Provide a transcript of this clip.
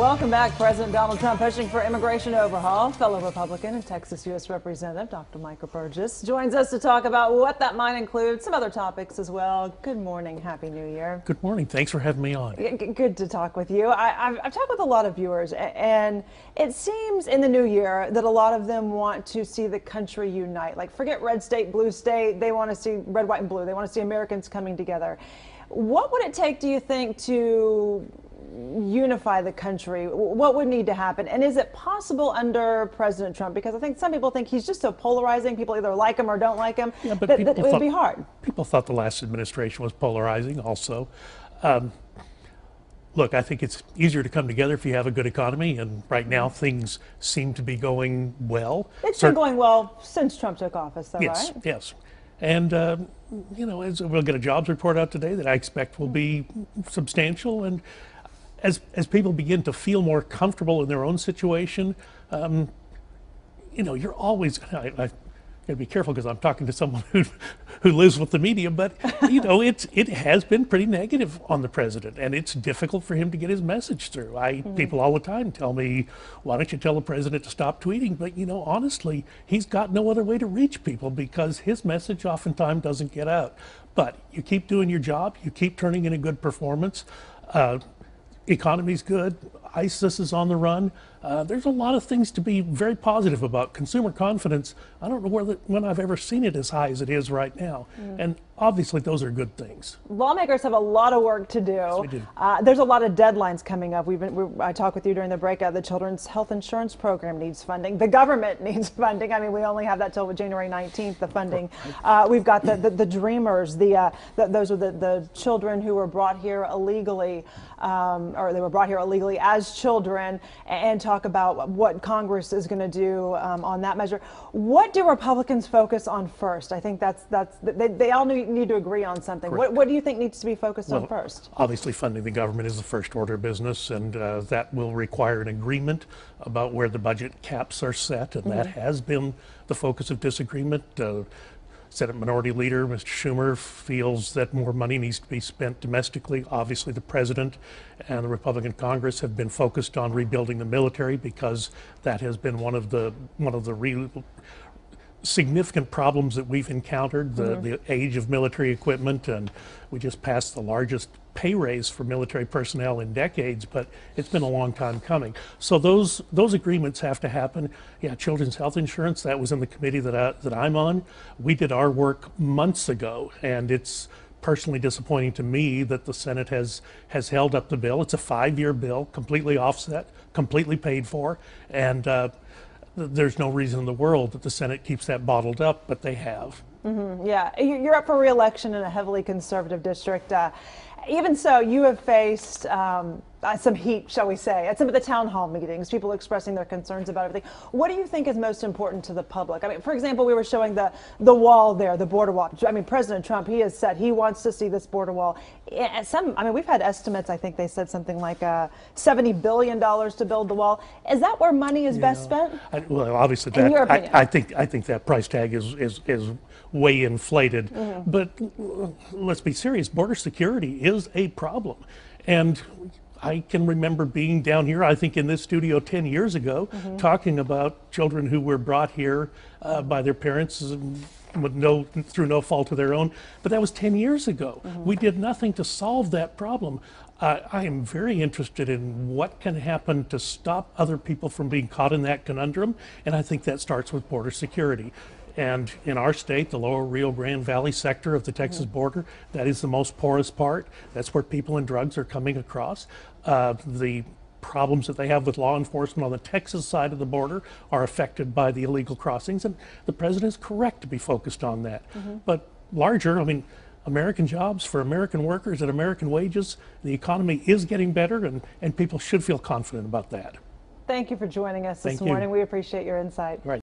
Welcome back. President Donald Trump pushing for immigration overhaul. Fellow Republican and Texas U.S. Representative Dr. Michael Burgess joins us to talk about what that might include, some other topics as well. Good morning. Happy New Year. Good morning. Thanks for having me on. Good to talk with you. I've talked with a lot of viewers, and it seems in the new year that a lot of them want to see the country unite. Like, forget red state, blue state. They want to see red, white, and blue. They want to see Americans coming together. What would it take, do you think, to unify the country? What would need to happen? And is it possible under President Trump? Because I think some people think he's just so polarizing. People either like him or don't like him. Yeah, but that it would be hard. People thought the last administration was polarizing also. Look, I think it's easier to come together if you have a good economy, and right now things seem to be going well. It's been going well since Trump took office, though, yes, right? Yes. And, you know, we'll get a jobs report out today that I expect will be substantial. And as people begin to feel more comfortable in their own situation, you know, you're always, I got to be careful because I'm talking to someone who lives with the media, but you know, it has been pretty negative on the president, and it's difficult for him to get his message through. People all the time tell me, why don't you tell the president to stop tweeting? But you know, honestly, he's got no other way to reach people because his message oftentimes doesn't get out. But you keep doing your job, you keep turning in a good performance. Economy's good, ISIS is on the run. There's a lot of things to be very positive about. Consumer confidence, I don't know when I've ever seen it as high as it is right now. And obviously those are good things. Lawmakers have a lot of work to do. Yes, we do. There's a lot of deadlines coming up. I talked with you during the breakout. The Children's Health Insurance Program needs funding. The government needs funding. I mean, we only have that till January 19th, the funding. We've got the Dreamers, those are the children who were brought here illegally, or they were brought here illegally as children, and talk about what Congress is going to do on that measure. What do Republicans focus on first? I think they all need to agree on something. What do you think needs to be focused on first? Obviously, funding the government is the first order of business, and that will require an agreement about where the budget caps are set, and that has been the focus of disagreement. Senate Minority Leader Mr. Schumer feels that more money needs to be spent domestically. Obviously, the President and the Republican Congress have been focused on rebuilding the military because that has been one of the real significant problems that we've encountered, the age of military equipment, and we just passed the largest pay raise for military personnel in decades, but it's been a long time coming. So those agreements have to happen. Yeah, children's health insurance, that was in the committee that I'm on. We did our work months ago, and it's personally disappointing to me that the Senate has held up the bill. It's a 5-year bill, completely offset, completely paid for, and there's no reason in the world that the Senate keeps that bottled up, but they have. Yeah, you're up for re-election in a heavily conservative district. Even so, you have faced some heat, shall we say, at some of the town hall meetings, people expressing their concerns about everything. What do you think is most important to the public? I mean, for example, we were showing the wall there, the border wall. I mean, President Trump, he has said he wants to see this border wall. I mean, we've had estimates, I think they said something like $70 billion to build the wall. Is that where money is best spent? Well, obviously, in your opinion? I think that price tag is way inflated. But let's be serious, border security is a problem. And I can remember being down here, I think in this studio 10 years ago, talking about children who were brought here by their parents with through no fault of their own. But that was 10 years ago. We did nothing to solve that problem. I am very interested in what can happen to stop other people from being caught in that conundrum, and I think that starts with border security. And in our state, the lower Rio Grande Valley sector of the Texas border, that is the most porous part. That's where people and drugs are coming across. The problems that they have with law enforcement on the Texas side of the border are affected by the illegal crossings, and the president is correct to be focused on that. But larger, I mean, American jobs for American workers at American wages, the economy is getting better, and people should feel confident about that. Thank you for joining us this morning. We appreciate your insight. Right.